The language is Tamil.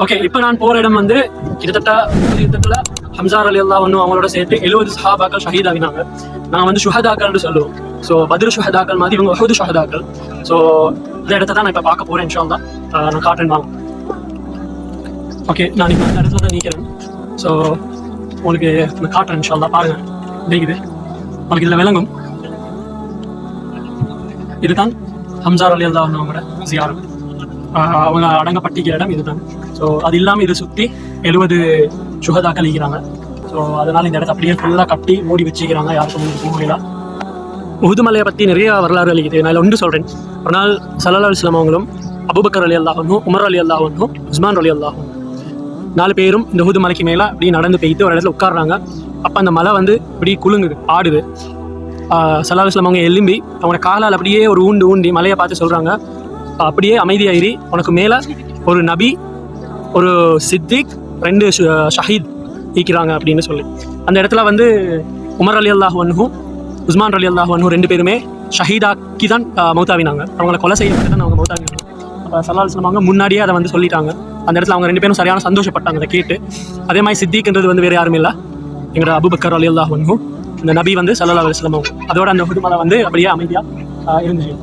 ஓகே, இப்போ நான் போகிற இடம் வந்து கிட்டத்தட்ட யுத்தத்தில் ஹம்சா ரலியல்லாஹு அன்ஹு அவங்களோட சேர்த்து 70 சஹாபாக்கள் ஷஹீதாகினாங்க. நான் வந்து ஷுஹதாக்கள்னு சொல்லுவோம். ஸோ பத்ர் ஷுஹதாக்கள் மாதிரி இவங்க உஹது ஷுஹதாக்கள். ஸோ இந்த இடத்த தான் நான் இப்போ பார்க்க போகிறேன். இன்ஷா அல்லாஹ் நான் காட்டுறேன் வாங்க. ஓகே, நான் இப்போ அந்த இடத்துல தான் நிற்கிறேன். ஸோ உங்களுக்கு நான் காட்டுறேன். இன்ஷா அல்லாஹ் பாருங்கள், இருக்குது உங்களுக்கு இதில் விளங்கும். இதுதான் ஹம்சா ரலியல்லாஹு அன்ஹு அவங்களோட ஜியாரத். அவங்க அடங்கப்பட்டிக்கிற இடம் இதுதான். ஸோ அது இல்லாமல் இதை சுற்றி 70 சுகதாக்கள் இருக்கிறாங்க. ஸோ அதனால் இந்த இடத்த அப்படியே ஃபுல்லாக கட்டி மூடி வச்சுக்கிறாங்க, யாருக்கும் போகல. உஹது மலையை பற்றி நிறைய வரலாறு அளிக்குது. நான் ஒன்று சொல்கிறேன். ஒரு நாள் ஸல்லல்லாஹு அலைஹி வஸல்லம் அவங்களும் அபூபக்கர் ரலியல்லாஹு அன்ஹு, உமர் ரலியல்லாஹு அன்ஹு, உஸ்மான் ரலியல்லாஹு அன்ஹு 4 பேரும் இந்த உஹது மலைக்கு மேலே அப்படியே நடந்து போயிட்டு ஒரு இடத்துல உட்காடுறாங்க. அப்போ அந்த மலை வந்து இப்படி குலுங்குது, ஆடுது. ஸல்லல்லாஹு அலைஹி வஸல்லம் அவங்க எழும்பி அவங்களோட காலால் அப்படியே ஒரு ஊண்டி மலையை பார்த்து சொல்கிறாங்க, அப்படியே அமைதியாயிரி, உனக்கு மேலே ஒரு நபி, ஒரு சித்திக், 2 ஷஹீத் ஈக்கிறாங்க அப்படின்னு சொல்லி. அந்த இடத்துல வந்து உமர் ரலியல்லாஹு அன்ஹு, உஸ்மான் ரலியல்லாஹு அன்ஹு 2 பேருமே ஷஹீதாக்கி தான் மௌத்தாவினாங்க. அவங்கள கொலை செய்யப்பட்டு தான் அவங்க மௌத்தாவினாங்க. அப்போ ஸல்லல்லாஹு அலைஹி வஸல்லம் அவங்க முன்னாடியே அதை வந்து சொல்லிட்டாங்க. அந்த இடத்துல அவங்க 2 பேரும் சரியான சந்தோஷப்பட்டாங்க அதை கேட்டு. அதே மாதிரி சித்திக்ன்றது வந்து வேறு யாரும் இல்லை, எங்களோட அபூபக்கர் ரலியல்லாஹு அன்ஹு, இந்த நபி வந்து ஸல்லல்லாஹு அலைஹி வஸல்லம். அதோட அந்த உஹது மலை வந்து அப்படியே அமைதியாக இருந்துச்சு.